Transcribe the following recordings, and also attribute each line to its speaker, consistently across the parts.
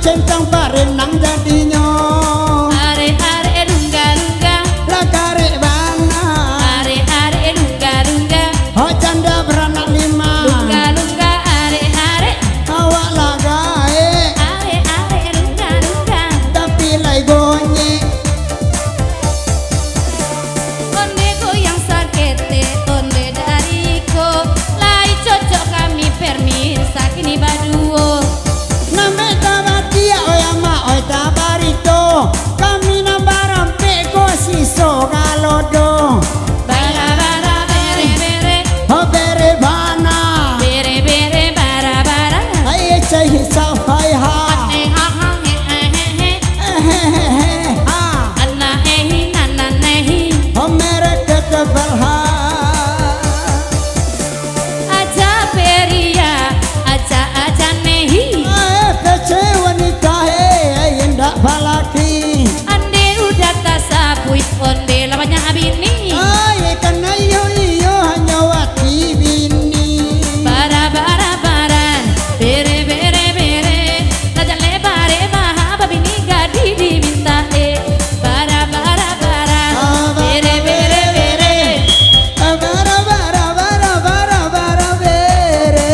Speaker 1: centang parenang jadinya.
Speaker 2: Are lungga-lungga,
Speaker 1: Lah karek bana.
Speaker 2: are lungga-lungga,
Speaker 1: Oh janda beranak 5.
Speaker 2: lungga-lungga, are
Speaker 1: Awak lagae
Speaker 2: lungga-lungga.
Speaker 1: tapi lai gonyek.
Speaker 2: Onde goyang sakete, onde dariko, lai cocok kami permisa kini baduo.
Speaker 1: Name tabatia oyama oy tabarito. Kami nambaram peko siso galodo.
Speaker 2: Bara-bara bere-bere,
Speaker 1: Oh bere bana.
Speaker 2: bere-bere bara-bara.
Speaker 1: Hai cai hisau hai ha.
Speaker 2: Ha-ha, he-he-he,
Speaker 1: Hehehe ha.
Speaker 2: anna-ehi, nana-nehi.
Speaker 1: Oh mereka tebal ha.
Speaker 2: Aja peria, aja nehi.
Speaker 1: Pece wanita he ndak balaki.
Speaker 2: Ande udah tak sabui, onde lamanya abini.
Speaker 1: Ay kana iyo hanya wati bini.
Speaker 2: Bara-bara-baran, bere-bere-bere, lajan lebare-baha, babini gadi diminta bara-bara-baran, bere-bere-bere.
Speaker 1: Bara bara bere.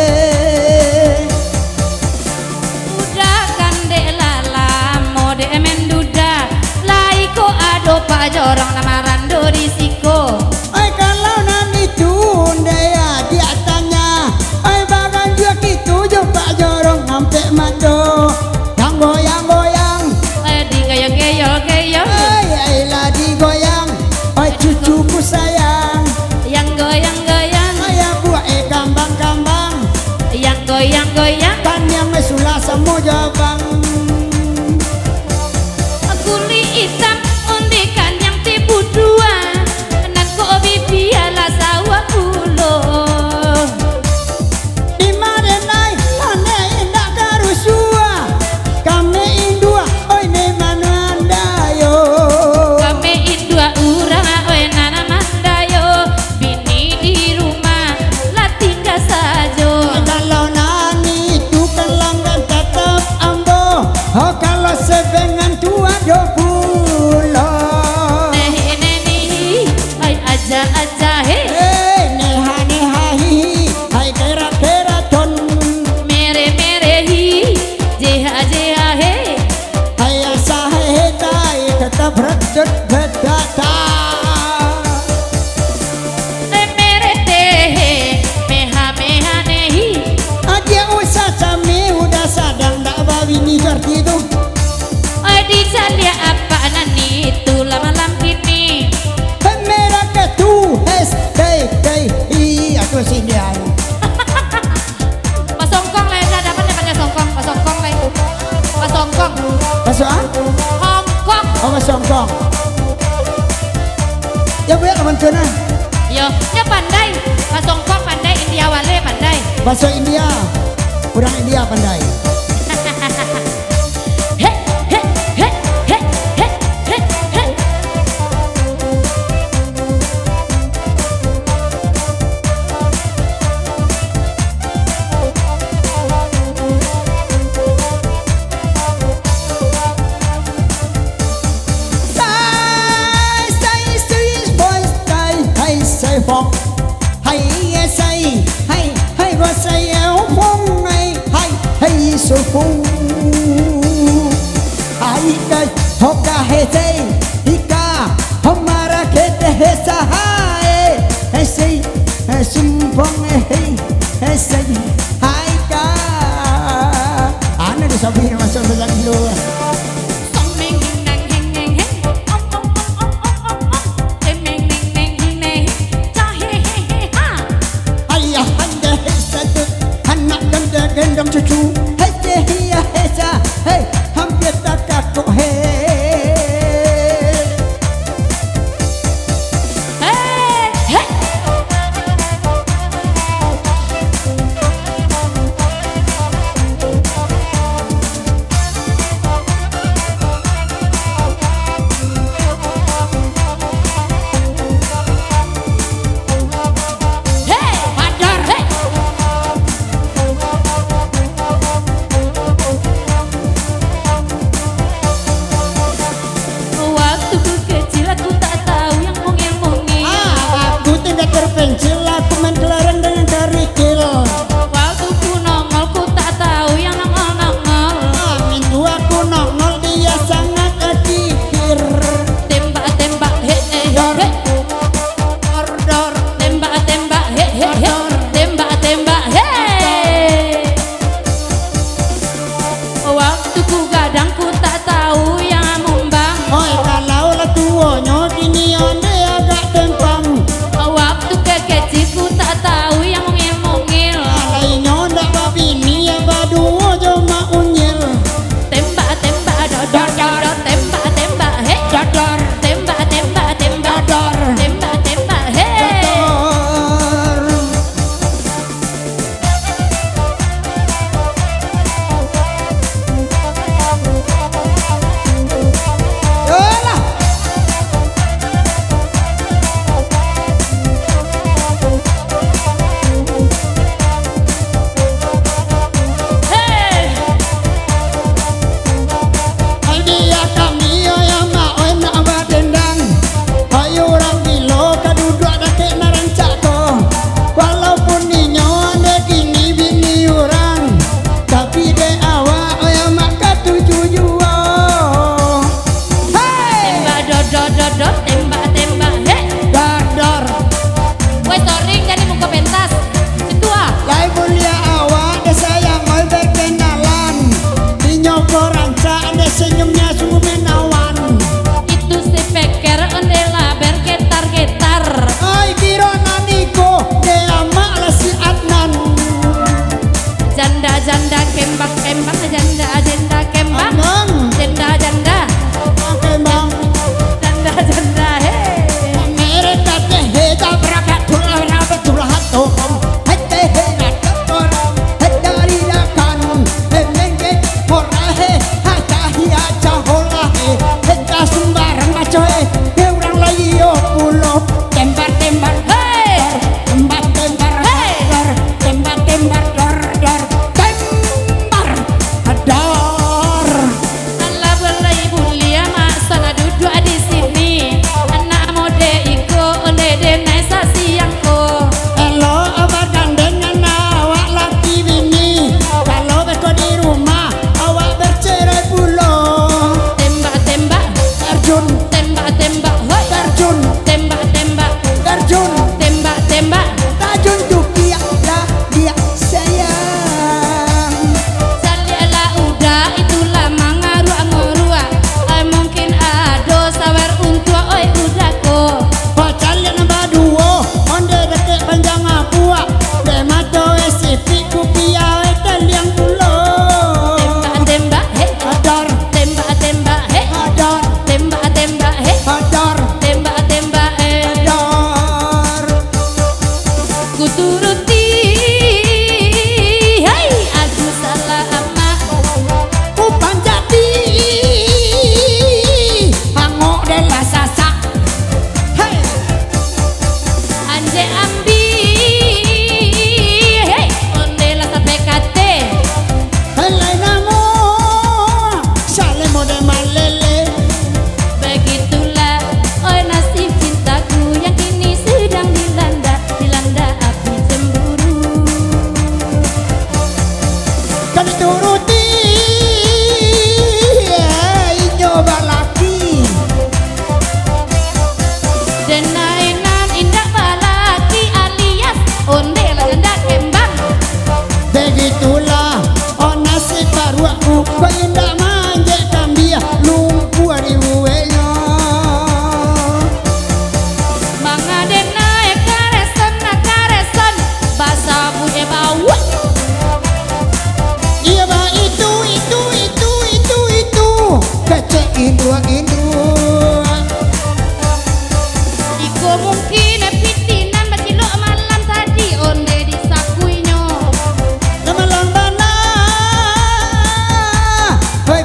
Speaker 2: Udah kande lala, mode menduda, laiko ado pajorong lamaran do risiko.
Speaker 1: Ay kalau nani tunde ya dia tanya. Ay bagan juga gitu jo Pak Jorong sampai mado. Yang goyang-goyang.
Speaker 2: Di gayang-gayang,
Speaker 1: Ay lagi goyang. Ay cucuku sayang.
Speaker 2: yang goyang-goyang,
Speaker 1: Ayah buah kambang-kambang.
Speaker 2: yang goyang-goyang.
Speaker 1: Kan yang mesula semua jabang.
Speaker 2: Kuli hitam undikan yang tipu dua, nan ko bibiala sawa pulo.
Speaker 1: Di mana nai mana indak karusua. Kami indua oi ne mana anda yo.
Speaker 2: Kami indua urang oe nana mandayo, bini di rumah lah tinggal sajo.
Speaker 1: Kalau nani itu pelanggan tetap ambo. Oh kalau sebengan tua 20.
Speaker 2: Neni, ay aja he,
Speaker 1: Neha neha hi. Hai kera kera ton.
Speaker 2: mere hi, jeha he.
Speaker 1: Hai asah he tai tetap redut bedata.
Speaker 2: Mere tehe, meha nehi.
Speaker 1: Aja usah kami udah sadang dak bawi ni jarti tu.
Speaker 2: Di salia apa nani itu lama-lam kini.
Speaker 1: Merah ke tu hes kai kai i aku sindian.
Speaker 2: Pasongkong lah ada dapat dapatnya songkong, pasongkong lah itu. Pasongkong,
Speaker 1: Pasuan?
Speaker 2: Hongkong.
Speaker 1: Oh pasongkong. Ya buat teman kena.
Speaker 2: Yo, nya pandai. Pasongkong pandai, India wale pandai.
Speaker 1: Bahasa India. Orang India pandai.
Speaker 2: He, he, he, he, he, he, he.
Speaker 1: Say boy say hey say phong. Hey say hey go say phong hey hey so phong. Hey cái hoka hey say ika hamara kete hey sa hey say hey sum phong hey say hey ka. Ana disabihin masuk sa dulu.
Speaker 2: Song meng hing nang hing neng he. Ong ong ong ong ong ong ong. Tem meng neng neng hing neng. Cha he he he ha.
Speaker 1: Ayah anda hesatut anak ganda gendam cucu. Hei hiya hesa hey hampir tak kakuk hey.
Speaker 2: Hey, hey.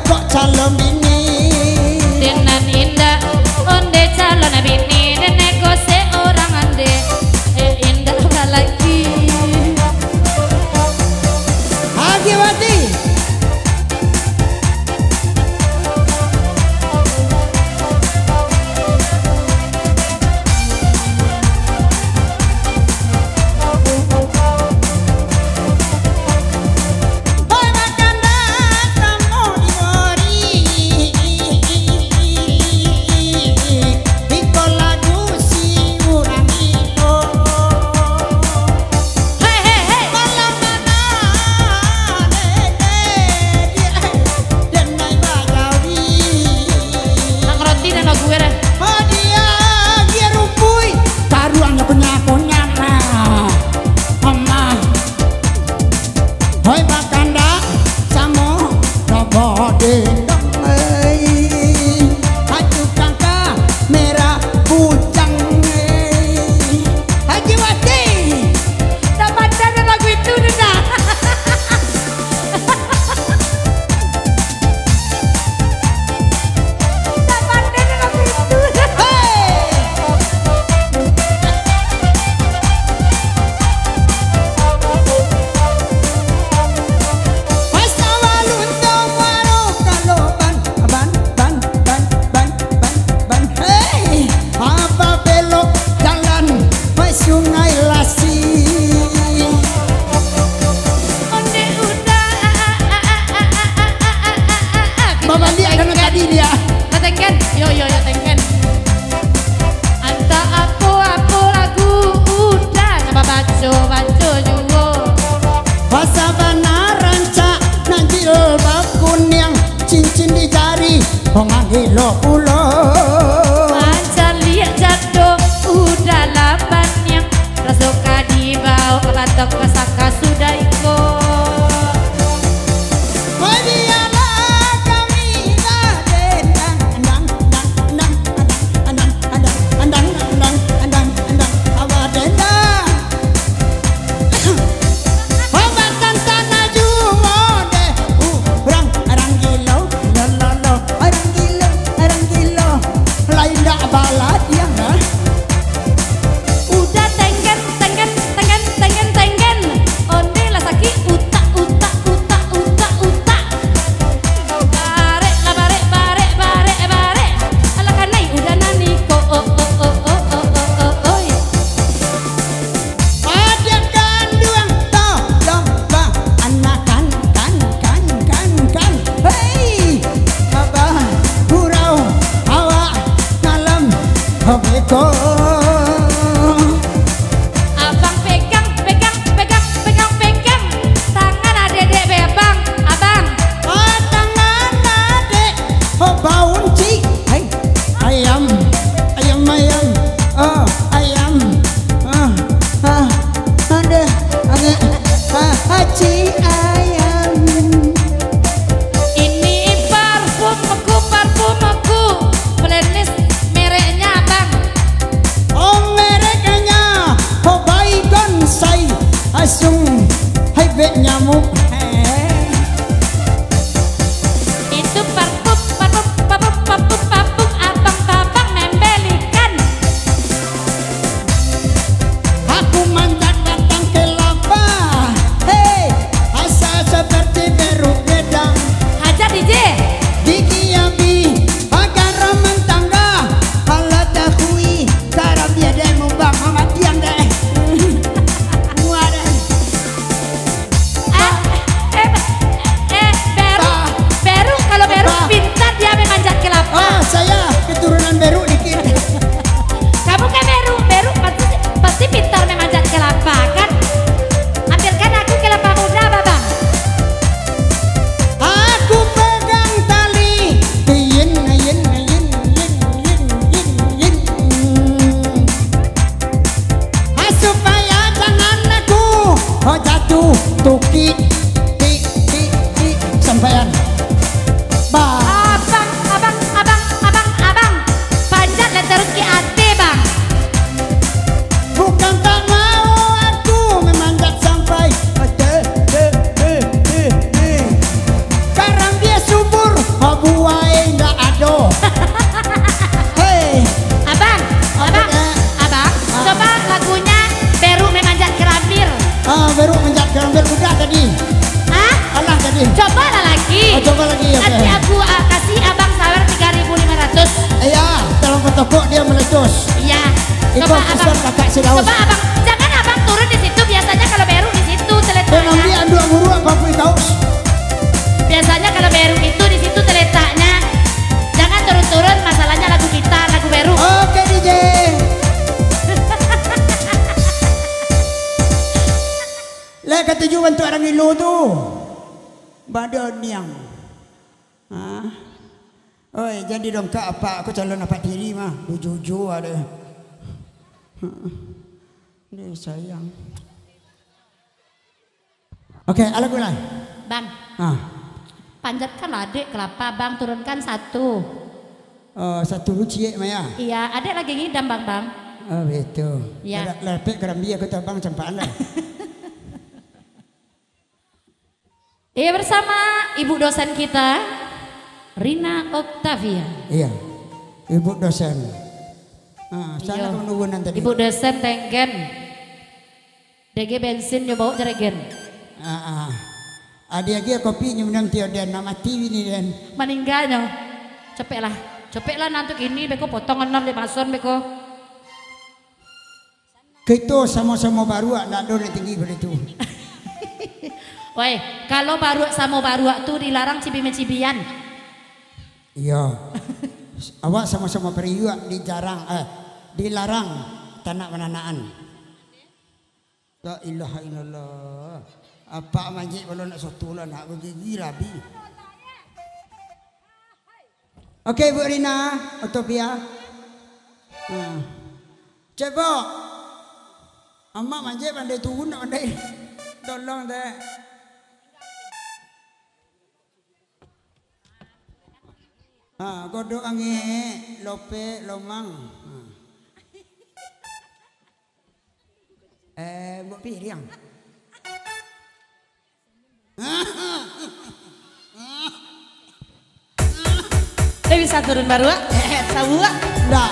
Speaker 1: kok calon bini.
Speaker 2: Dengan indah onde calon bini dan nego seorang ande indah lagi.
Speaker 1: Hagiwati. Lo pulo
Speaker 2: Panjang liat jatuh udah lapan yang rasuka dibau batok kesaka sudah ikut. Abang pegang tangan adek bebang abang.
Speaker 1: Tangan adek bau ci. Ayam ada ci ayam.
Speaker 2: Ini parfumku playlist mereknya abang.
Speaker 1: Mereknya Baygon say asung hai be nyamuk.
Speaker 2: Itu parfum abang membelikan.
Speaker 1: Aku mandat datang ke lapa. Hei, asa seperti beru gedang.
Speaker 2: Hajar DJ.
Speaker 1: Gigi yabi agar ramang tangga. Halat akui tarap dia demo bang amat yang deh. Muara.
Speaker 2: Beru kalau Beru pintar dia memanjat kelapa.
Speaker 1: Oh, saya keturunan beru dikit.
Speaker 2: Kamu kan Beru pasti pintar memanjat kelapa kan? Ambilkan aku kelapa muda, Babang.
Speaker 1: Aku pegang tali. Yin. Supaya jangan aku jatuh tuki sampean.
Speaker 2: Abang, panjat dan terus ke ate, Bang.
Speaker 1: Bukan tak mau aku memanjat sampai karang dia subur Oh, coba lagi ya.
Speaker 2: Nanti aku kasih abang sawer 3.500.
Speaker 1: Iya, tolong ke toko dia meletus.
Speaker 2: Iya.
Speaker 1: Ikut
Speaker 2: Coba
Speaker 1: pesan
Speaker 2: abang.
Speaker 1: kakak si Daus.
Speaker 2: Coba abang, jangan abang turun di situ. Biasanya kalau Beru di situ
Speaker 1: Dan
Speaker 2: terletaknya.
Speaker 1: nanti anda guru apa pun kaus.
Speaker 2: Biasanya kalau Beru itu di situ terletaknya. Jangan turun-turun. Masalahnya lagu kita, lagu Beru.
Speaker 1: Oke DJ. Lah ketujuan untuk orang Ilu tu. Badoniang. Hah? Oi, jadi dong kak apa aku calon apa diri mah. Lu jujur ada. Dia sayang. Oke, ala gula.
Speaker 2: Bang,
Speaker 1: Ah.
Speaker 2: panjatkan adik kelapa bang, turunkan satu.
Speaker 1: Oh, satu luci Maya.
Speaker 2: Iya, adik lagi ngidam bang.
Speaker 1: Oh, betul.
Speaker 2: Ya.
Speaker 1: Lepek kerambi aku tabang campaan lah.
Speaker 2: Iya, bersama ibu dosen kita Rina Octavia.
Speaker 1: Iya. Ibu dosen. Ah, sana
Speaker 2: Iya.
Speaker 1: kamu nunggu nanti.
Speaker 2: Ibu dosen tenggen. DG bensin yo bawa jaregen.
Speaker 1: Ah, ah. Ada lagi kopi nyum tiada dan nama TV ni dan.
Speaker 2: Meninggalnya. Cepet lah nanti gini beko potongan nol pason beko.
Speaker 1: Kita sama-sama baru nak dole tinggi begitu.
Speaker 2: Woi, kalau baru sama baru tuh dilarang cibi-cibian.
Speaker 1: Iya. Awak sama-sama periuk dilarang tanah menanaan. La ilaha illallah. Apa majik kalau nak sotulan nak gigi rabi. Okey Bu Rina, Utopia. Coba. Amak majik pandai turun nak pandai. Tolong deh. Godok angin, lope, lomang. Buat piring.
Speaker 3: Dia bisa turun baru? Sabu?
Speaker 1: Enggak.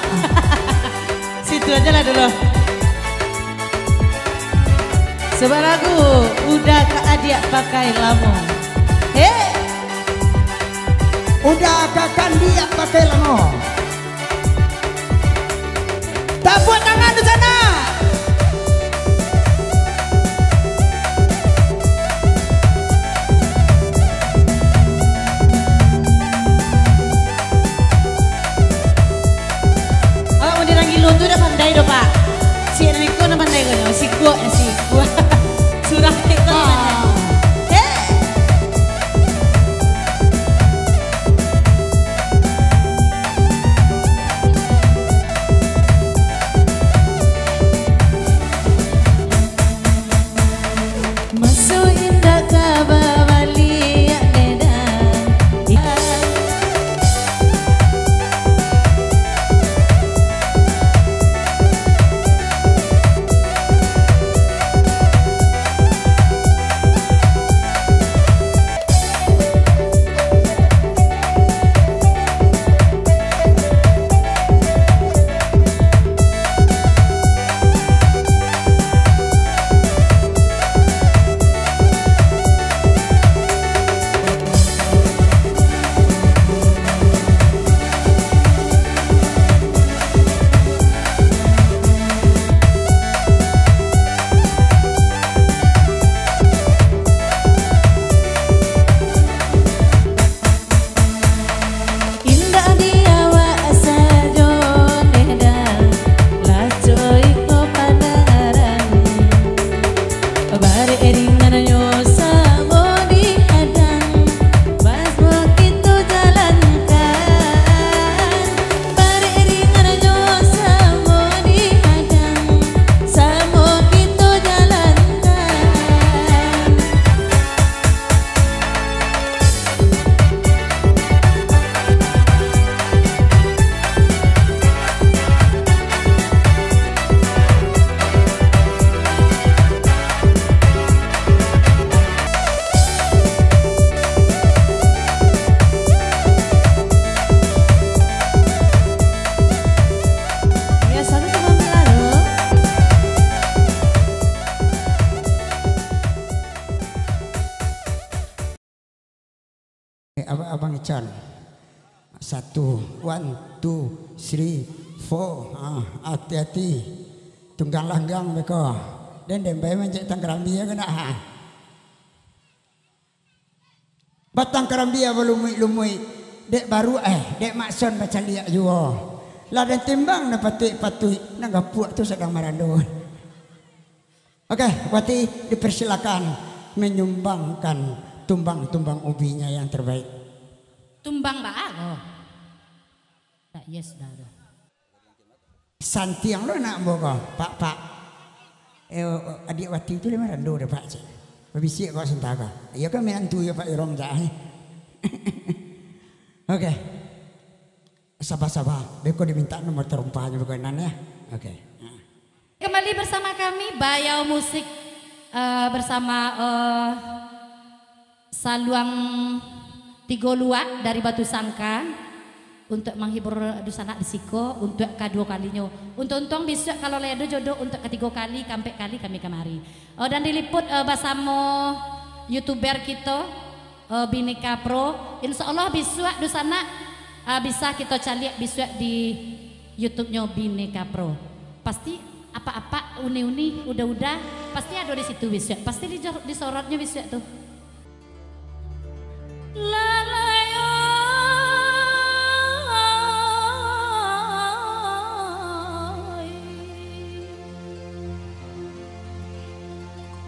Speaker 3: Situ aja lah dulu. Sebuah lagu udah Kak Adia pakai lamun.
Speaker 1: Udah kakak dia pakai lamo. Tepuk tangan di sana.
Speaker 3: Oh, mau diranggil luntu udah pandai doh Pak. Si Enrico udah pandai kan? Si gua surah itu pandai.
Speaker 1: abang Ican. 1, 1, 2, 3, 4. Hati-hati. Tunggang langgang mereka. Dan bayi menjadi tangkerambi kena. Batang kerambia lumui. Dek baru dek makson baca liak juga. Lah dan timbang na patui na gapuak tu sedang marando. Oke, Wati dipersilakan menyumbangkan tumbang-tumbang ubinya yang terbaik.
Speaker 2: Tumbang Mbak. Tak yes dah.
Speaker 1: Santi yang lo nak boga, Pak. Adik Wati itu lima rando dah Pak. Babisi kau sentaka. Ya kan menantu ya Pak Irong jah. Oke. Sabar. Beko diminta nomor terumpahnya bukan ya. Oke.
Speaker 2: Kembali bersama kami Bayau Musik bersama Saluang Tigolua dari Batu Sangka untuk menghibur Dusana di Siko untuk kedua kalinya. Untung besok kalau ledo jodoh untuk ketiga kali kampek kali kami kemari. Dan diliput bersama YouTuber kita Bineka Pro. Insya Allah besok Dusana bisa kita cari besok di YouTube-nya Bineka Pro. Pasti apa-apa uni-uni udah pasti ada di situ besok. Pasti disorotnya besok tuh.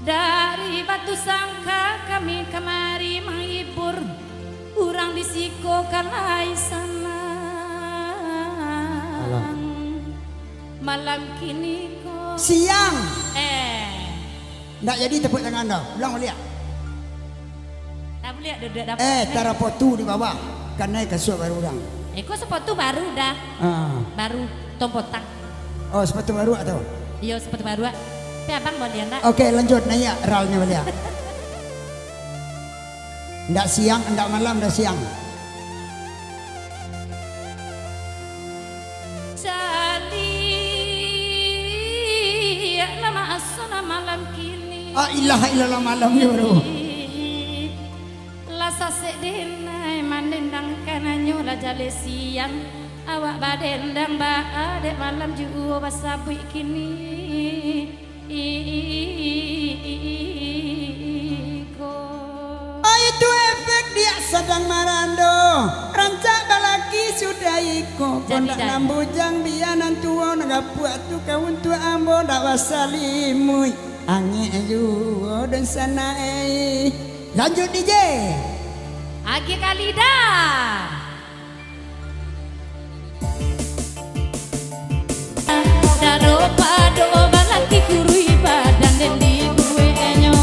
Speaker 2: Dari Batu Sangka kami kemari menghibur orang di Siko kalai sanang. Malam kini kok
Speaker 1: Siang. Nggak jadi tepuk tangan dah. Ulang lihat.
Speaker 2: Tak boleh duduk dapat.
Speaker 1: Tara potu di bawah. Karena kasut baru orang.
Speaker 2: Kok sepatu baru dah. Baru tompotang.
Speaker 1: Oh sepatu baru atau?
Speaker 2: Iya sepatu baru. Tapi abang boleh enggak?
Speaker 1: Oke lanjut nanya ralnya boleh. Nggak siang, nggak malam, nggak siang.
Speaker 2: Jadi lama asana malam kini.
Speaker 1: Ilaha illallah malam ni baru.
Speaker 2: Lasa sedena mandendang kananyo la jale siang. Awak badendang ba dek malam juga basabui kini.
Speaker 1: Itu efek dia sedang marando. Rancak balaki sudah iko. Kondak nambujang bianan tua naga puat tu kau untuk ambo dak wasalimui. Ange juga dan sana lanjut DJ.
Speaker 2: Agi Kalida. Daro pado balaki kurui badan dan di gue enyo.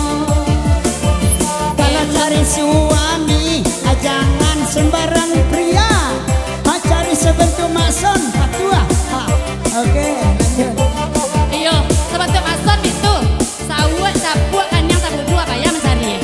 Speaker 1: Kalau cari suami jangan sembarang pria. Cari sebentuk mason patua. Oke lanjut.
Speaker 2: Iyo sebentuk mason itu sawut sapuak kan yang sapu dua bayar mencari.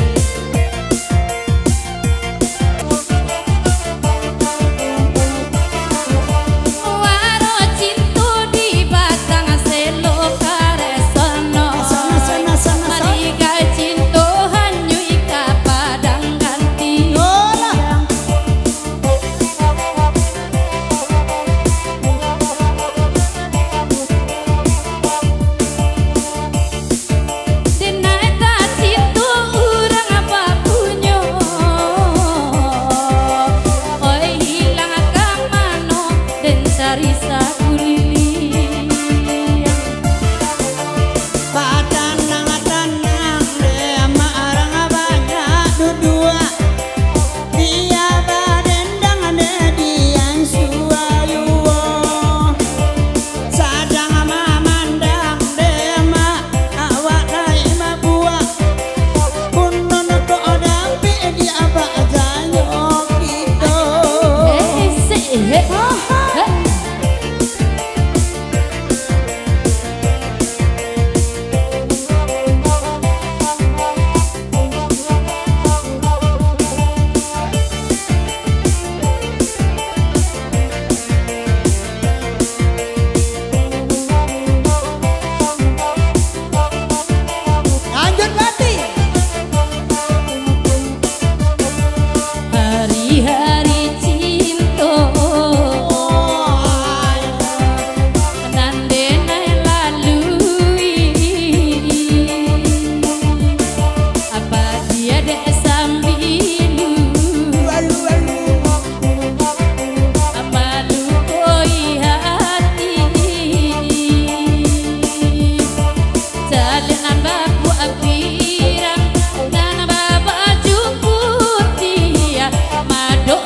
Speaker 2: di hari cinta nandena lalui apa dia dek sambilu apa lukoi hati jalin nambahku apirang dan nambah baju putih madu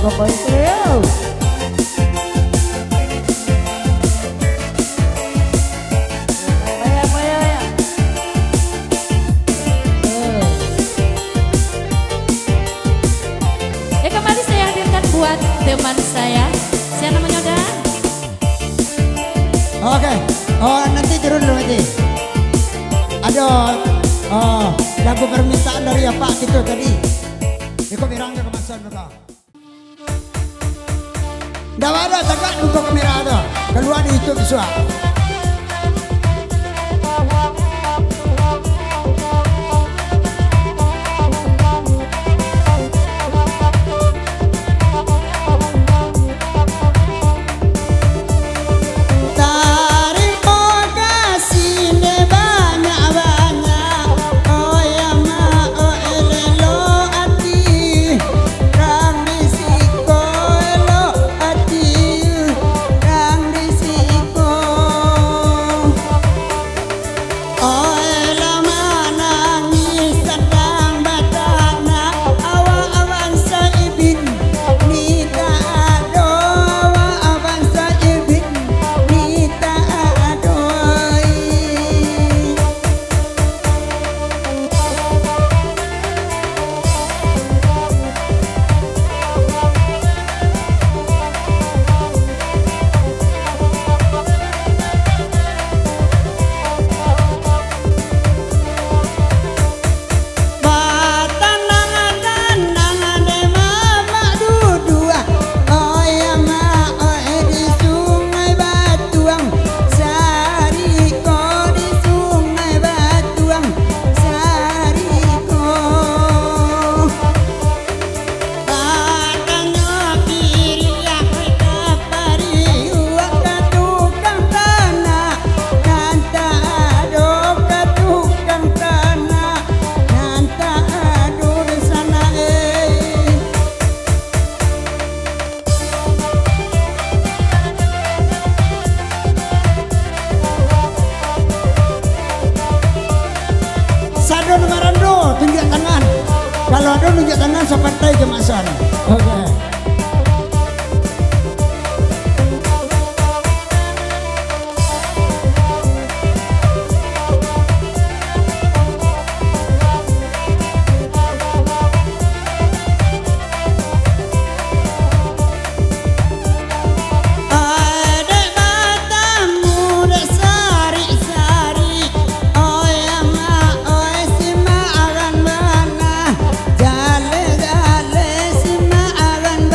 Speaker 1: Koko Trio.
Speaker 2: Kembali saya hadirkan buat teman saya. Siapa namanya udah?
Speaker 1: Oke. Oh nanti turun dulu nanti. Ada lagu permintaan dari apa gitu tadi. Iko mirangnya kemasan mereka. Nggak ada tegak lupa kamera ada. Keluar di YouTube bisa. Tunjuk tangan. Kalau ada tunjuk tangan seperti kemasan. Oke. Jale jale si ma agan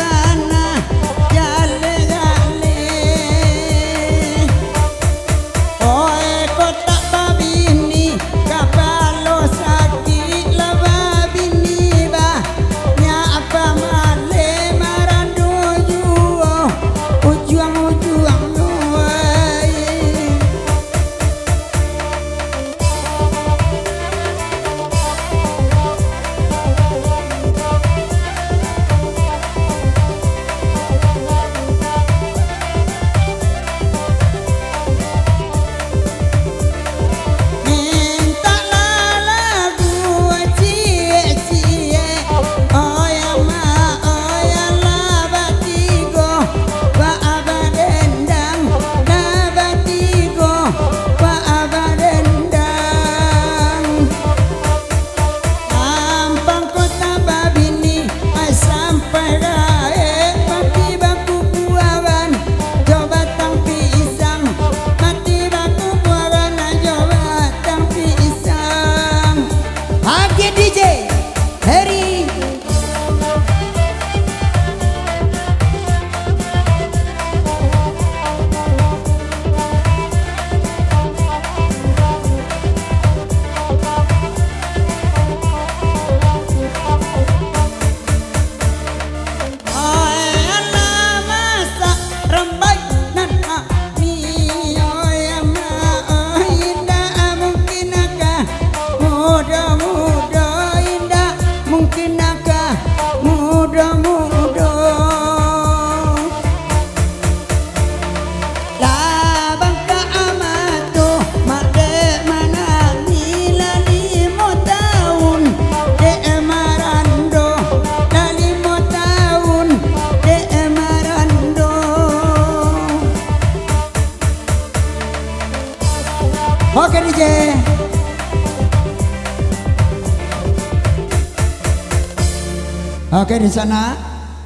Speaker 1: Oke di sana.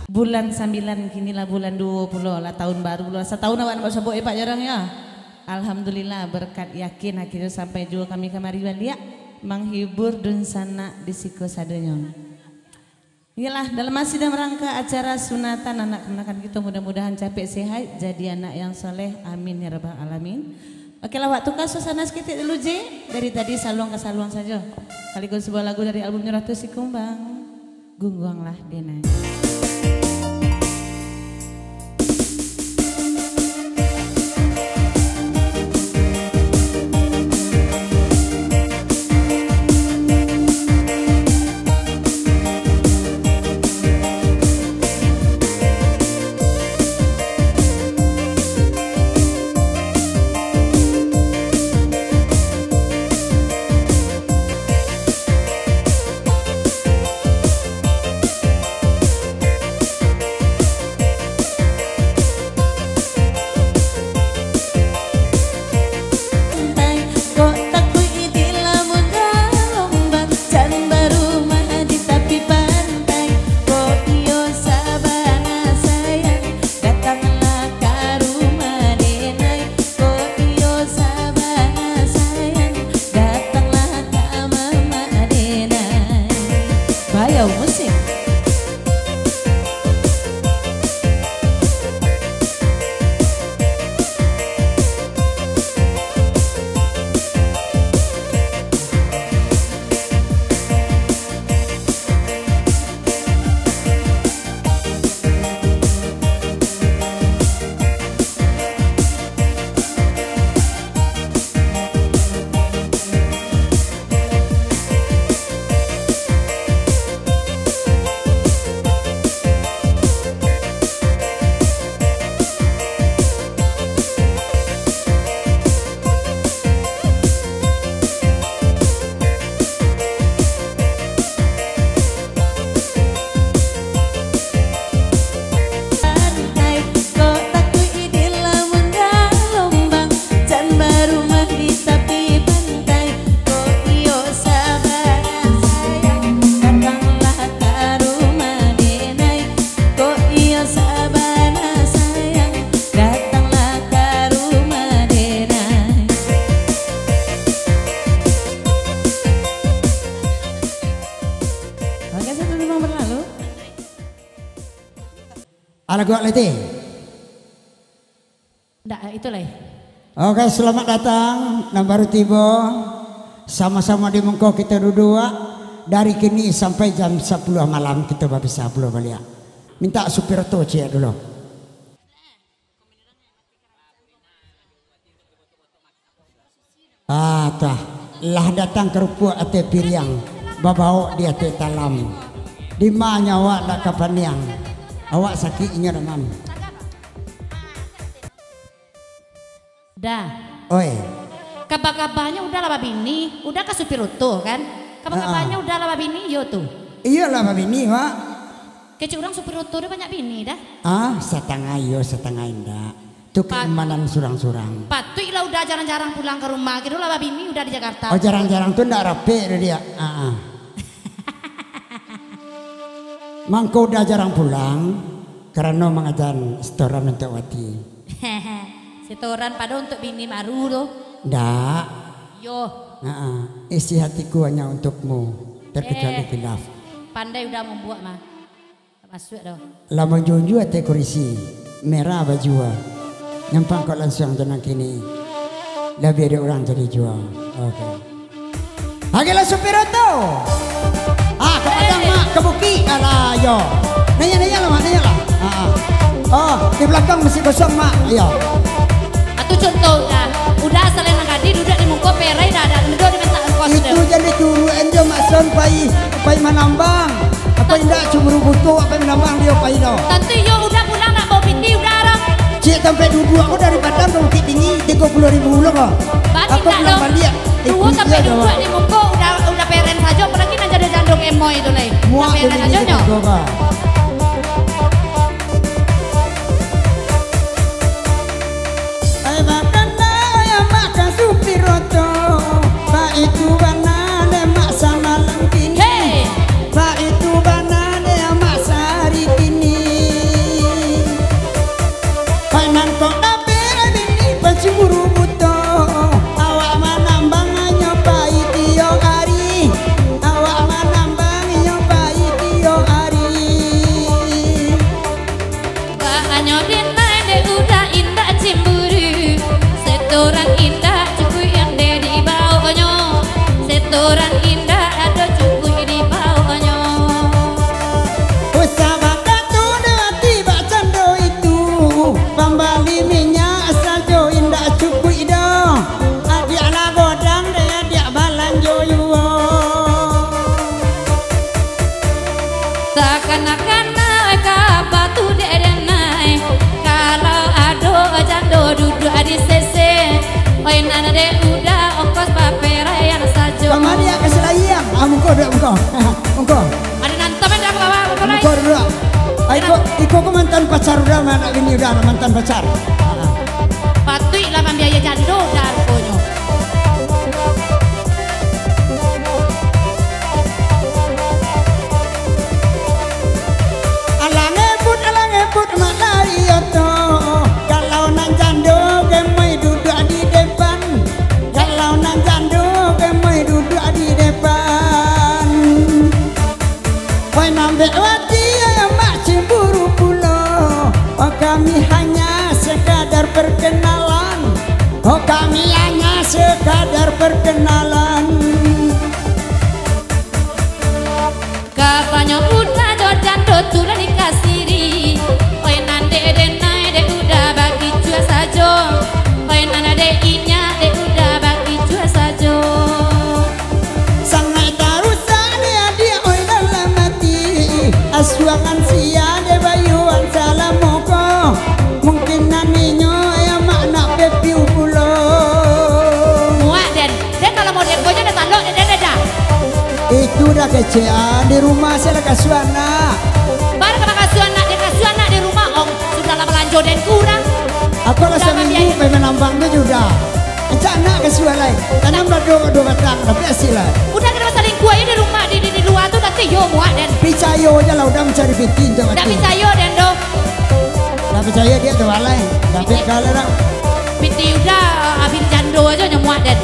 Speaker 3: Bulan 9 kinilah bulan 20 lah tahun baru lah. Setahun awak nak sebut Pak jarang ya. Alhamdulillah berkat yakin akhirnya sampai juga kami kemari dia menghibur dun sana di Siko Sadonyo. Iyalah dalam masih dalam rangka acara sunatan anak-anak kita mudah-mudahan capek sehat jadi anak yang soleh amin ya rabbal alamin. Oke lah waktu kasus suasana sedikit dulu J dari tadi saluang ke saluang saja. Kaligus sebuah lagu dari albumnya Ratu Sikumbang Gungguanglah Dena.
Speaker 1: Lagu leti.
Speaker 2: Nggak, itu lah.
Speaker 1: Oke, selamat datang. Nah baru tiba. Sama-sama di Mengko kita dua dari kini sampai jam 10 malam kita bisa belum balik. Minta supir toci dulu. Tah lah datang ke rupa ate piriang babau dia te talam. Di mana awak nak kapaniang? Awak sakitnya demam.
Speaker 2: Dah.
Speaker 1: Oi.
Speaker 2: Kabar-kabarnya udah lah babini, udah ke supir utuh kan? Kabar-kabarnya udah lah babini, yo tuh.
Speaker 1: Iyalah babini, Wak.
Speaker 2: Kecil orang supir utuh udah banyak bini dah.
Speaker 1: Setengah yo, setengah indah. Itu keimanan surang-surang.
Speaker 2: Patutlah udah jarang-jarang pulang ke rumah, gitu lah babini udah di Jakarta.
Speaker 1: Oh jarang-jarang tuh ndak rapi dia. Mangko udah jarang pulang karena mengajar setoran untuk wati.
Speaker 2: Setoran pada untuk bini baru tuh.
Speaker 1: Ndak.
Speaker 2: Yo.
Speaker 1: Isi hatiku hanya untukmu terkecuali khilaf.
Speaker 2: Pandai udah membuat mah. Masuk dah.
Speaker 1: Lama junju ate kurisi merah baju. Nyampang kok langsung jenang kini. Lebih ada orang jadi jual. Oke. Hagilah supir auto. Ke padang mak, ke buki. Alah, yo. Nanya lah mak, nanya lah. Di belakang masih kosong mak. Ayo.
Speaker 2: Atau contohnya, udah selain ngadi duduk di muka perai dah ada duduk di minta kos.
Speaker 1: Itu jadi turu enjo mak son pai manambang. Apa indah cumuru butuh apa menambang dia pai do.
Speaker 2: Tentu yo udah pulang nak bawa piti udah arang.
Speaker 1: Cik sampai duduk aku dari Padang ke Bukit Tinggi 30.000 loh kok. Aku pulang balik.
Speaker 2: Dua sampai duduk di muka udah peren saja apalagi nanti ada jandung emoy itu leh.
Speaker 1: Muak
Speaker 2: peren aja nyo.
Speaker 1: Itu banane mak sama lengkini. Pak itu banane mak
Speaker 2: kanak-kanak batu denai kalau ado jando duduk di sese oi nana de udah ongkos papera yang sajo
Speaker 1: Kamari ya keselayang muka duduk muka
Speaker 2: ada nantamen dah bawa
Speaker 1: muka duduk Iko mantan pacar udah anak ini udah mantan pacar
Speaker 2: patui lah biaya jando dan konyo
Speaker 1: alang ebut malari yoto kalau nang jando gemai duduk di depan kalau nang jando gemai duduk di depan woi nambe wati mak cemburu pulo kami hanya sekadar perkenalan kami hanya sekadar perkenalan
Speaker 2: katanya udah jando tulah dikasiri oi nande denai de udah bagi jua sajo oi nana de inya de udah bagi jua sajo
Speaker 1: sangat tarusan dia oi dalam mati asuangan sia de bayuan salamoko mungkin naninya ya makna bepiu pulo
Speaker 2: muak den kalau mau dengonya ada tandok den dah
Speaker 1: itu udah kecean di rumah saya lah kasuana
Speaker 2: baru ke kasuana di rumah om sudah lama lanjut dan kurang
Speaker 1: aku rasa minggu memang nambang tu juga encak nak kasuan lain tanam dua batang tapi hasil lah
Speaker 2: udah kena saling kuai di rumah di luar tu nanti yo muak den
Speaker 1: picayo aja lah udah mencari pitin tu
Speaker 2: dah picayo den do
Speaker 1: dah percaya dia tu balai tapi kalau orang
Speaker 2: piti udah habis jando aja nyemuak den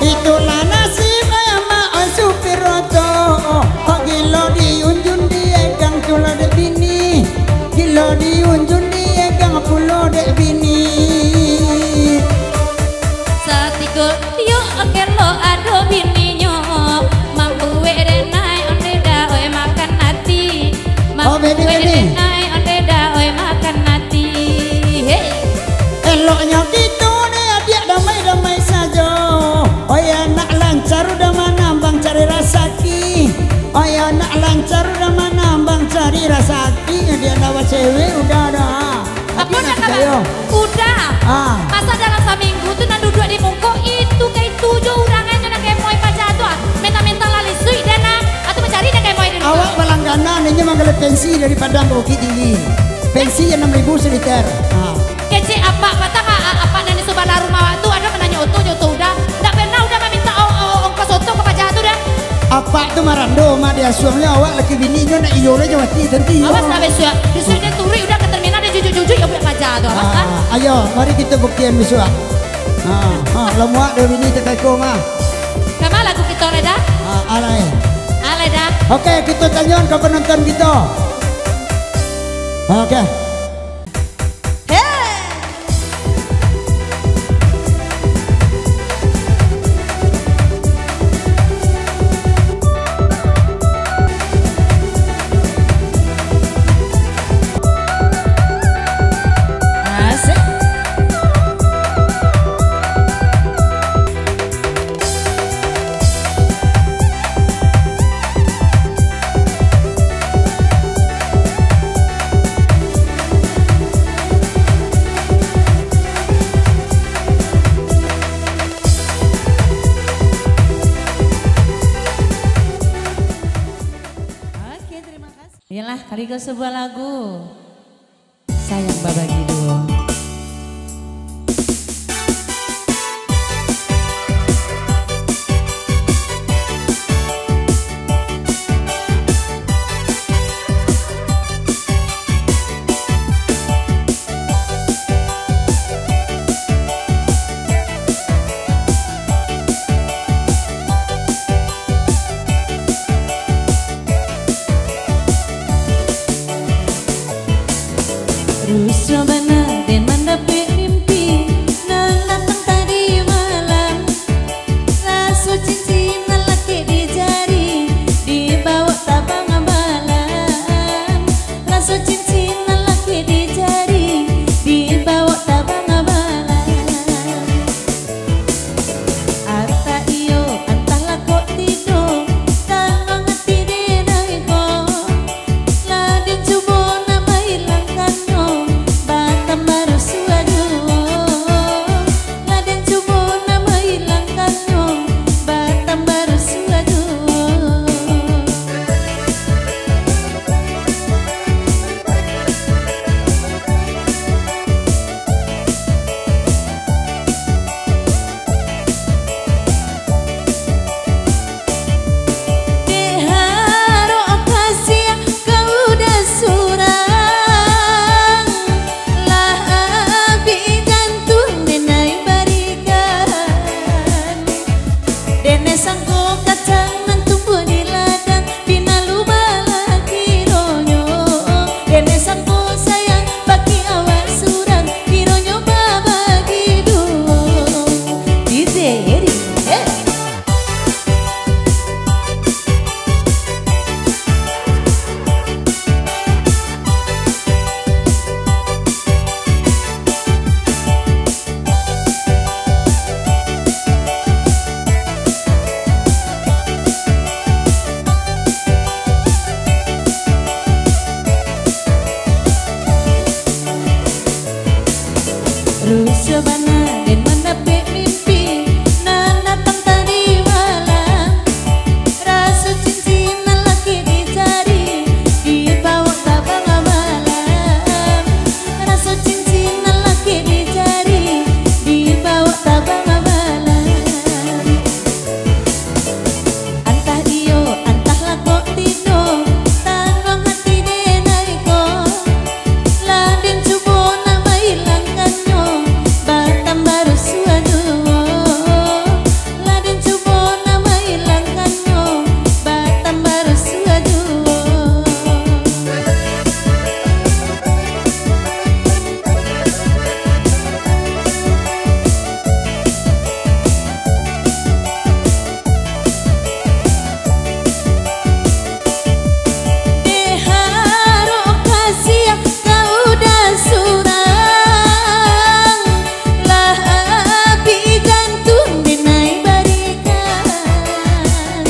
Speaker 1: itulah nasib emak supir roto gilo diunjun diegang tulo dek bini gilo diunjun diegang pulo dek bini
Speaker 2: satiko yo kelo ado bininyo mampu denai onde da oi makan hati mampu denai onde da oi makan hati hey
Speaker 1: eloknya gitu dia damai-damai saja oh ya nak lancar udah manambang cari rasaki oh ya nak lancar udah manambang cari rasaki dia dapat cewek udah
Speaker 2: apa nak kabar udah masa dalam seminggu tuh nan duduk di muko itu kayak 7 urangan tuh nak kayak moy pacar tuh minta lali sui dana atau mencari nak kayak moy di
Speaker 1: awak pelangganan ini manggil pensi dari Padang ke Bukit Tinggi pensi 6.000 seliter
Speaker 2: kece apa kata apa nani sobala rumah waktu ada menanya oto udah nggak pernah udah minta ongkos oto ke pacar tuh dah
Speaker 1: apa tuh marando mah dia suamnya awak laki bininya nak iyo aja mati tentu
Speaker 2: awas lah besok besok dia turi udah ke terminal dia jujur ya punya pacar tuh awas kan
Speaker 1: ayo mari kita buktian besok lo muak dari bini tekai ko mah
Speaker 2: kemana lagu kita oleh dah alay dah
Speaker 1: oke kita tanyakan ke penonton kita oke
Speaker 3: Iyalah kali ke sebuah lagu Sayang Babagi Duo. Russo sendiri. Rusuh bana dan menepik mimpi nana tang tadi malam. Rasa cincin lelaki dicari dibawa tabang malam. Rasa cincin lelaki dicari dibawa tabang malam. Antah iyo antah lago tino tanong hati denai ko. Ladin cubo nama hilangkannya Batam baru suatu. Ladin cubo nama hilangkannya Batam baru suatu. Deharo kasih kau dah surang. Lah api jantung denai barikan.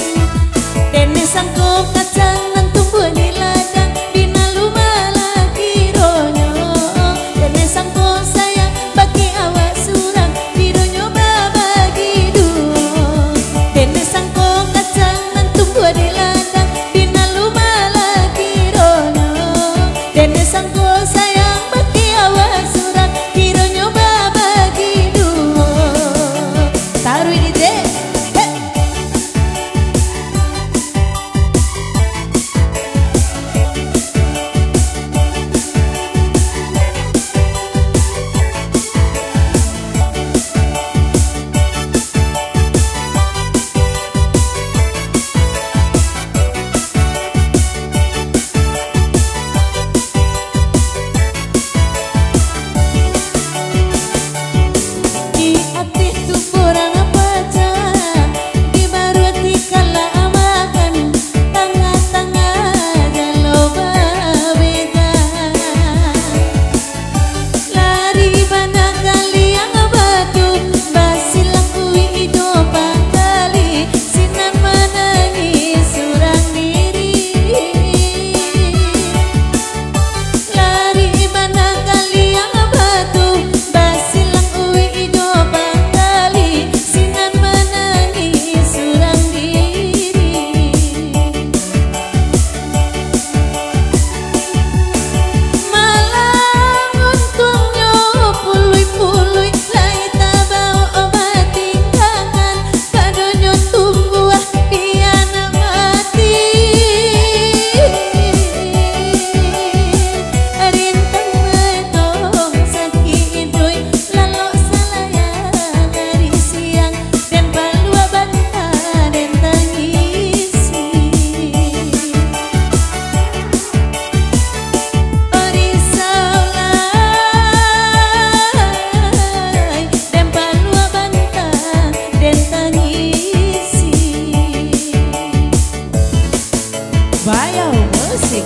Speaker 3: Dene sangko kacang nan tumbuh di ladang dina luma lagi ronyo. Dene sangko sayang bagi awak surang dironyo babagi duo. Dene sangko kacang nan tumbuh di ladang dina luma lagi ronyo. Dene sangko sayang bagi awak surang dironyo babagi duo. Taruh di deh. Di hati tu kurang baca, di baru tikala makan, tengah-tengah galau babeda. Lari bana kali yang batu, basilang kui hidup kali, sinan menangis surang diri. Lari mana kali yang batu basilang uwi hidup kali sinan menangis surang diri. Malang untungnya pului-pului lai tabau obat tinggangan kadonyo tumbuh piana mati. Rintang medong sakit doi lalu salayang hari siang dan palua bantah dan tangisi. Orisaulai dan palua bantah dan tangisi. Bayau musik.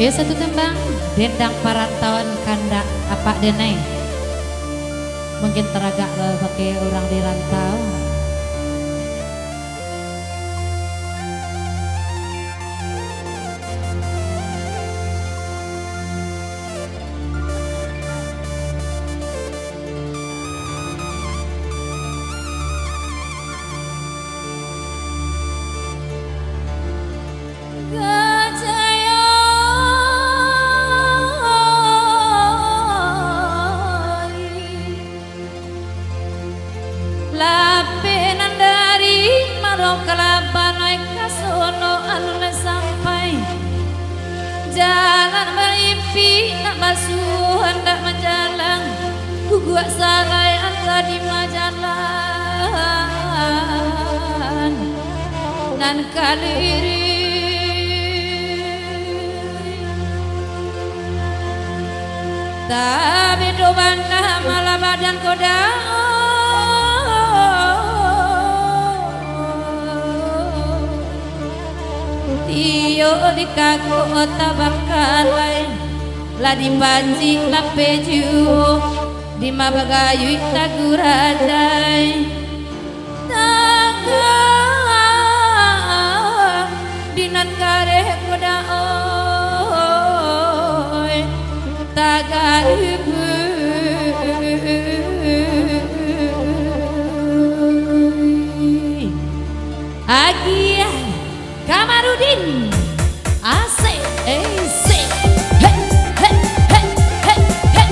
Speaker 2: Ya satu tembang dendang parantauan kandak apa denai. Mungkin teragak pakai orang di rantau. Lapinan dari Marok Kelaban naik kasono alun sampai jalan bermimpi nak basuh hendak menjalang guguk salai angka di majalan nan kaliri tapi do bantah malah badan koda iyo di kaku otak lain lah dipancing lah peju di mabagayu tagurajai tangga dinan kareh koda oi taga ibu Agia Kamarudin asik asik he he he he he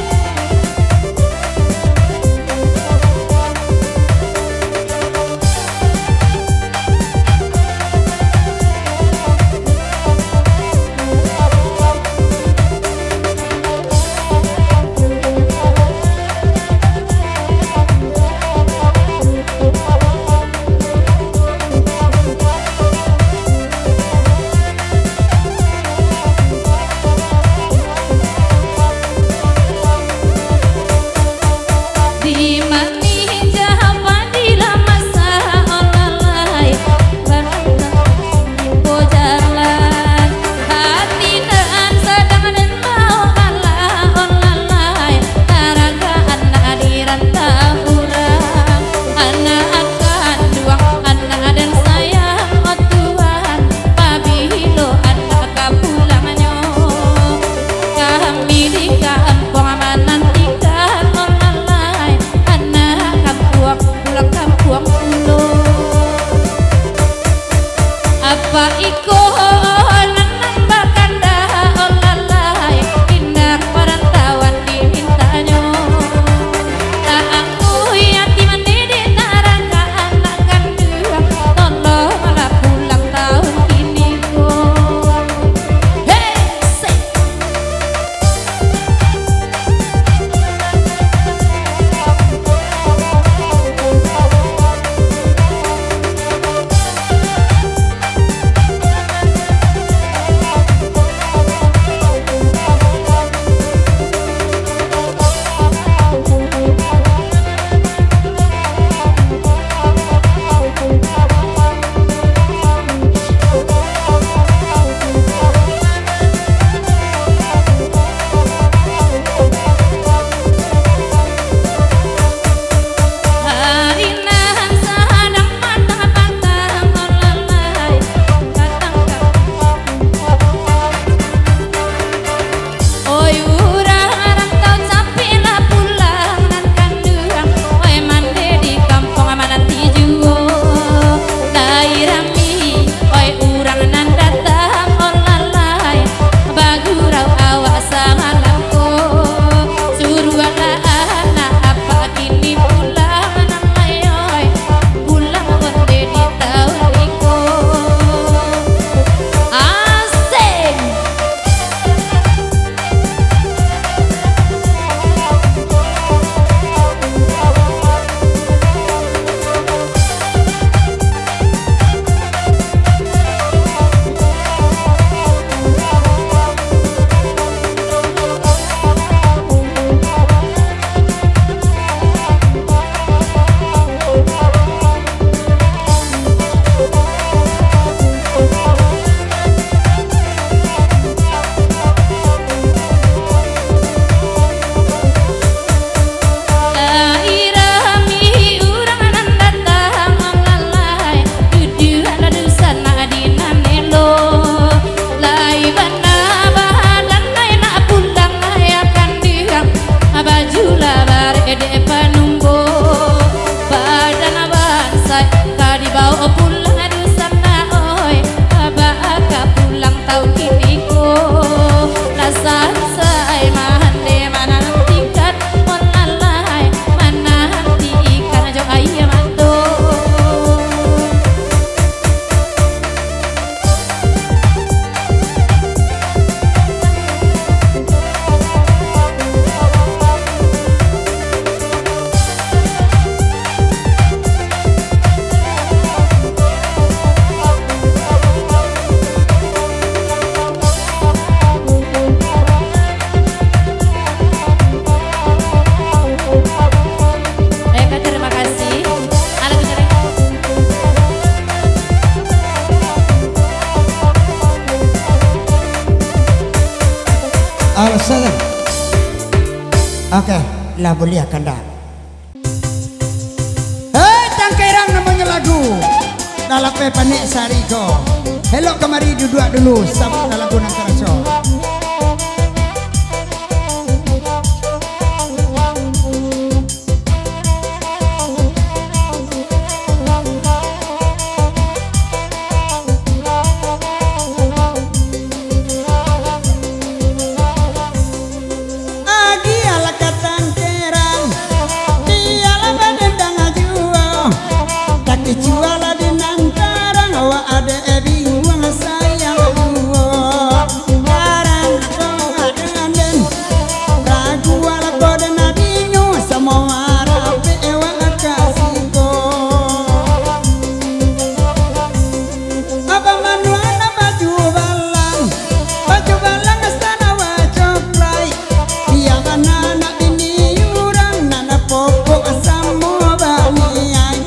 Speaker 1: Oke, lah boleh kanda. Tangkairang namanya lagu. Dalam pepanik sariko. Hello kemari duduk dulu sama lagu nang karaso.
Speaker 4: Juala di nantarang wa ada bingung sayang karang ko adangan den ragu wala ko den adinyo semua rapi ewa kasiko apa manuana baju balang astana wa coklai dia mana nak ini urang nana popo asamo bani ai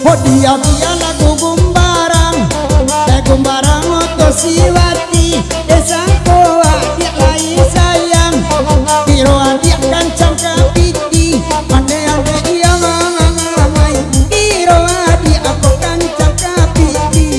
Speaker 4: Oh dia lagu gumbarang oto siwati esangko adik lai sayang biro adik kancang kapiti ande iya ngangai biro adik aku kancang kapiti.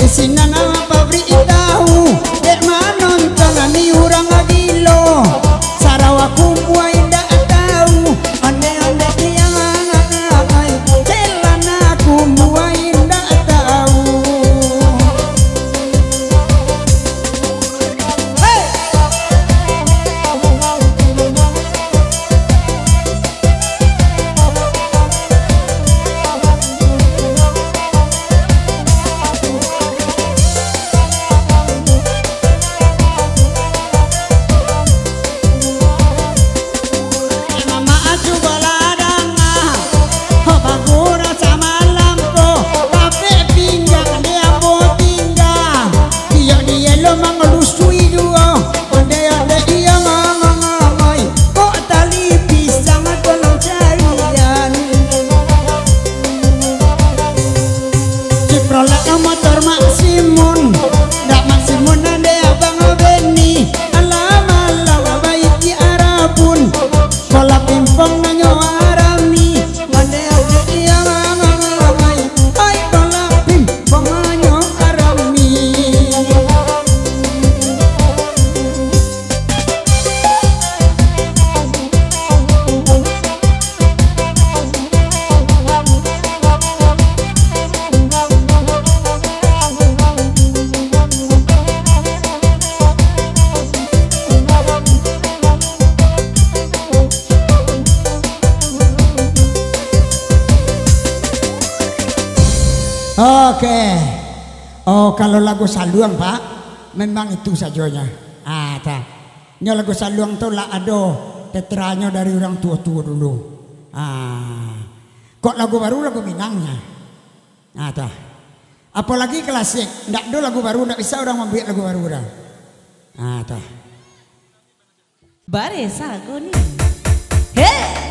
Speaker 4: Isinan nama pabrik tahu dek manonton ani urang agilo Sarawaku buai ndak tahu ande tiang ngai celan aku buai ndak tahu. Hey! Motor Maksimun ndak Maksimun ande abang Beni alam baik di Arabun bola pimpong nanyo arami ande iya ngangai ai bola pimpong nanyo arami. Oke. Oh kalau lagu saluang Pak, memang itu sajonya. Ini lagu saluang tuh lah ada tetranya dari orang tua-tua dulu. Kok lagu baru lagu Minangnya. Apalagi klasik, ndak ada lagu baru, ndak bisa orang membuat lagu baru dah.
Speaker 3: Bare sago nih. Hei!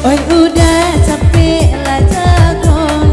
Speaker 5: Oi udah capek lah jago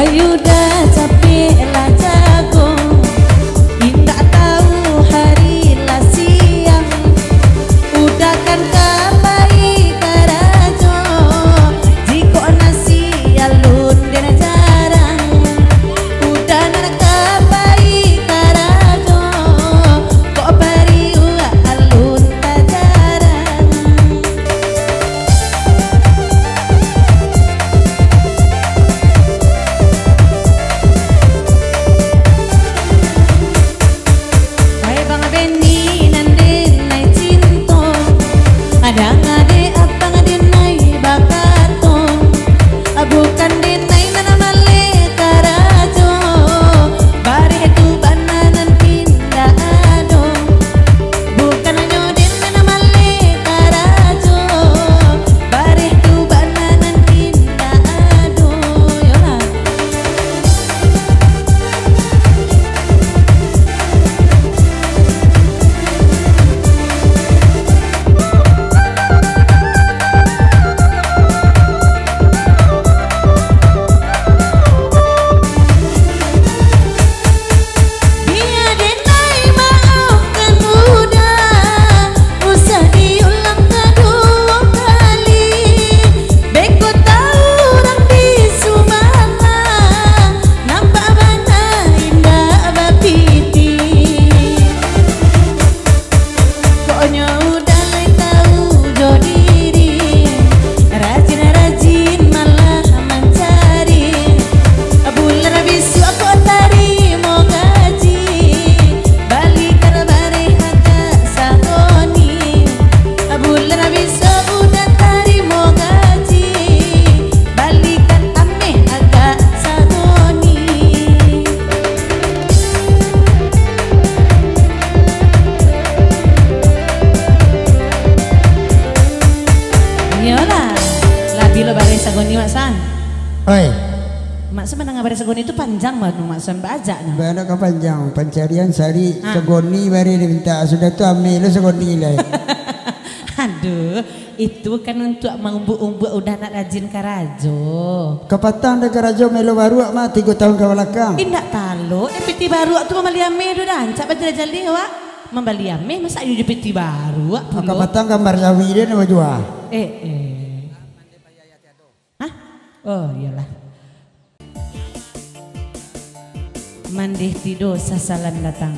Speaker 3: udah capek lah jago, tidak tahu hari lah siang. Udah kan kapai karajo, jiko nasi alun dena jarang. Udah nak kapai karajo, kok bari alun tak jarang. Hai bang Beni nanden nai cinto, ada ngade apa ngade nai bakaton, bukan denai nana male karajo, bari itu bananan pindah ado, bukan nyoden nana male karajo, bari itu bananan pindah ado, yola. Dia denai maafkan udah, usah diulang kedua kali. Beko tahu orang di Sumana, nampak mana indah bapiti. Koknya udah lain tahu jo diri, rajin-rajin malah mencari. Bulan bisu aku tarimo gaji, balikan bare agak sahoni. Bulan bisu udah tarimo gaji, balikan ame agak sahoni. Yolah, labi lo bare sagoni maksan.
Speaker 4: Oi,
Speaker 3: Maksan menang bare sagoni itu panjang banget maksan baca nah.
Speaker 4: bana kepanjang pencarian sari
Speaker 3: Ah.
Speaker 4: segoni bari diminta sudah tu ambil lo segoni lah.
Speaker 3: Aduh, itu kan untuk mengumbu-umbu udah nak rajin karajo.
Speaker 4: Kepatang dek rajo melo baru mah 3 tahun ke belakang.
Speaker 3: Indak talo, peti baru tu membeli ame do dah, cak bajal jali wak. Membeli ame masa ayu peti baru wak.
Speaker 4: Kepatang gambar jawi dia nama jua.
Speaker 3: Hah? Oh iyalah. Mandih tidur sasalan datang.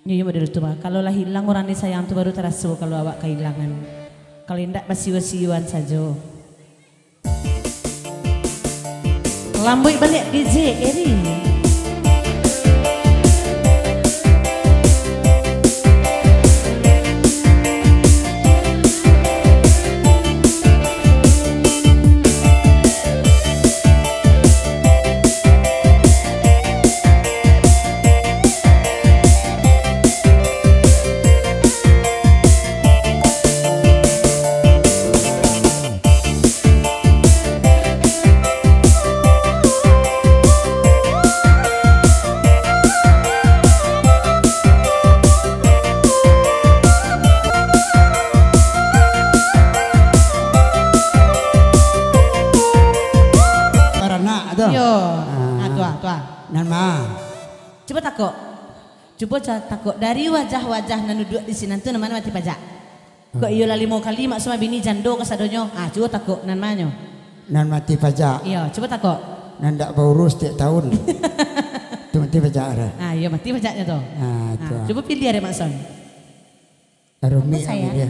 Speaker 3: Nyoyo model tu mah. Kalau lah hilang orang ni sayang tu baru terasa kalau awak kehilangan. Kalau indak basiu-basiuan saja. Lamboi balik DJ Eri.
Speaker 4: Nama.
Speaker 3: Coba takut. Coba takut dari wajah-wajah nan duduk di sini tu namanya mati pajak. Kok iyo lali mau kali mak sama bini jando kesadonyo. Ah coba takut nan manyo.
Speaker 4: Nan mati pajak.
Speaker 3: Iya, coba takut.
Speaker 4: Nan ndak berurus tiap tahun. Tu mati pajak ada.
Speaker 3: Ah iya mati pajaknya tu.
Speaker 4: Ah tu.
Speaker 3: Coba pilih ada makson.
Speaker 4: Rumi
Speaker 3: saya?
Speaker 4: dia.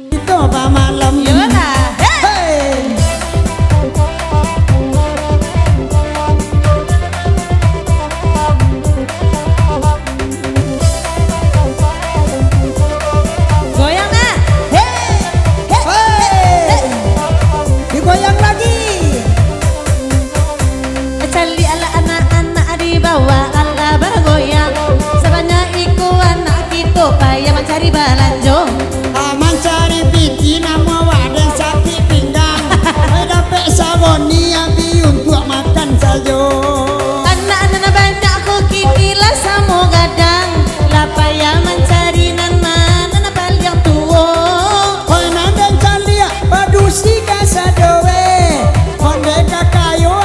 Speaker 4: Itu apa malam?
Speaker 3: Yolah.
Speaker 4: Hey.
Speaker 3: Goyang nak.
Speaker 4: Digoyang lagi.
Speaker 3: Cali ala anak-anak di bawah ala bergoyang. Sebanyak iku anak kita payah mencari balanjo.
Speaker 4: Aman cari bikin nama wadah sakit pinggang. Dapat saboni abi untuk makan saja.
Speaker 3: Anak-anak banyak ku kinilah samo gadang. Lah payah mencari nana paling tua.
Speaker 4: Kau nandan calia padusi kasadowe. Konde kakayo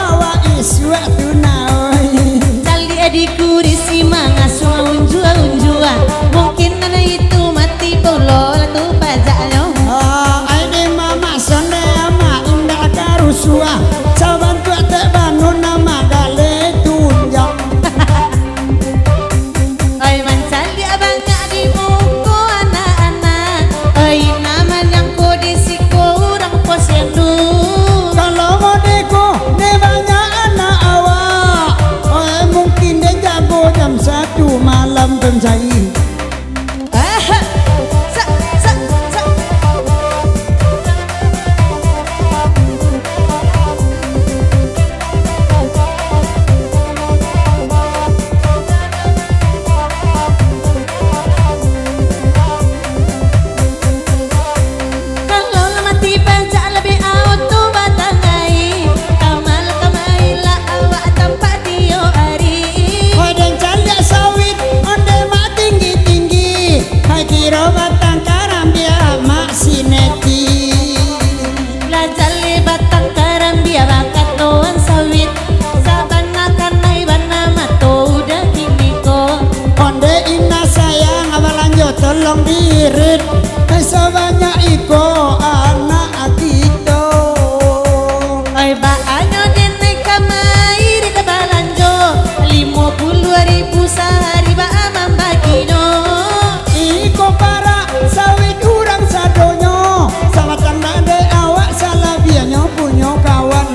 Speaker 4: para sawit urang sadonyo sama tanda de awak salah bianyo punya kawan.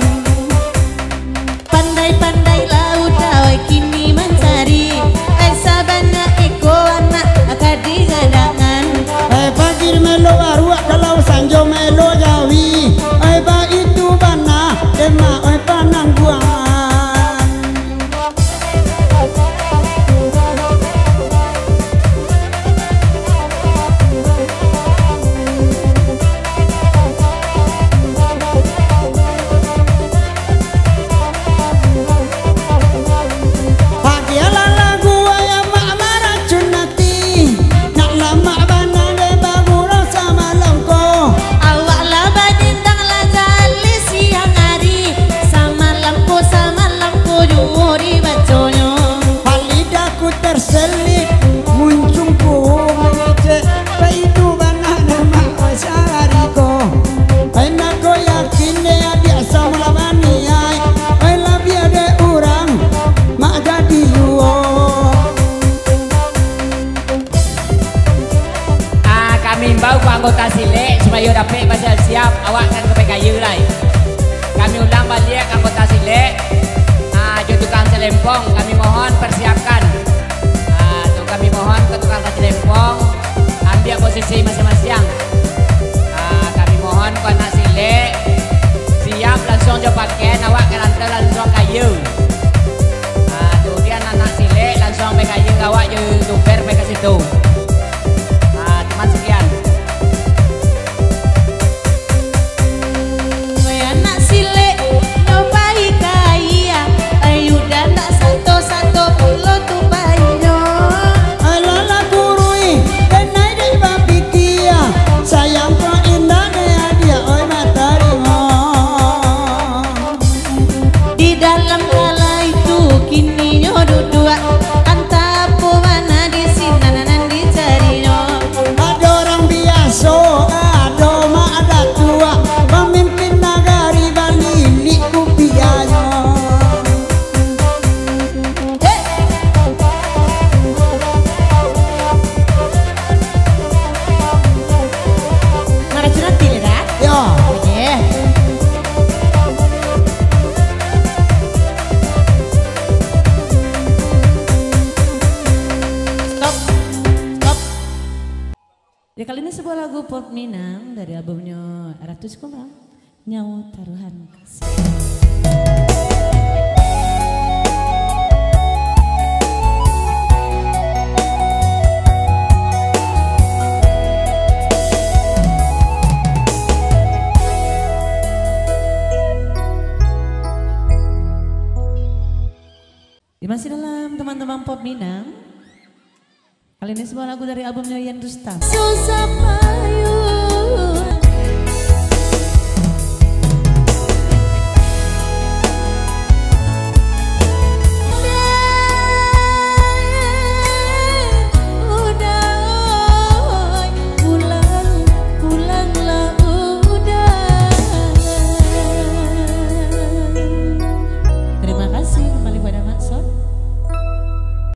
Speaker 3: Pandai-pandai laut dawai kini mencari sabana eko anak akadi gadangan.
Speaker 4: Pagir melo arwah kalau sanjo melo jawi. Ba itu bana ema panang buangan. Terselit muncungku mengecek itu bana nama wasariko. Aina ko yakin dia biasa melawani ai labi ada orang mak jadi yuo.
Speaker 5: Kami imbau ke anggota silek supaya dapat pasal siap awak kan ke PKU lai. Kami ulang balik anggota silek. Tukang selempong kami mohon persiapkan. Kami mohon ke tukang kaci lempong ambil posisi masing-masing. Kami mohon ke anak silek siap langsung jauh pakaian awak ke rantai langsung kayu. Kemudian anak silek langsung ke kayu awak jauh tuker ke situ. Teman sekian.
Speaker 3: Anak silek nyobai kaya ayu dan nak satu-satu pulau tupai.
Speaker 4: Sayang kau indah dia oi matarimo.
Speaker 3: Di dalam kala itu kini nyodo dua anta mana di sinanan dicari no.
Speaker 4: Ada orang biasa, ada mak ada tua, pemimpin nagari Bali liku pianyo.
Speaker 3: Ya kali ini sebuah lagu pop Minang dari albumnya Ratu Kumang, Nyawa Taruhan Kasih. Masih dalam teman-teman pop Minang. Kali ini sebuah lagu dari albumnya Yan Rustam.
Speaker 6: Susah payah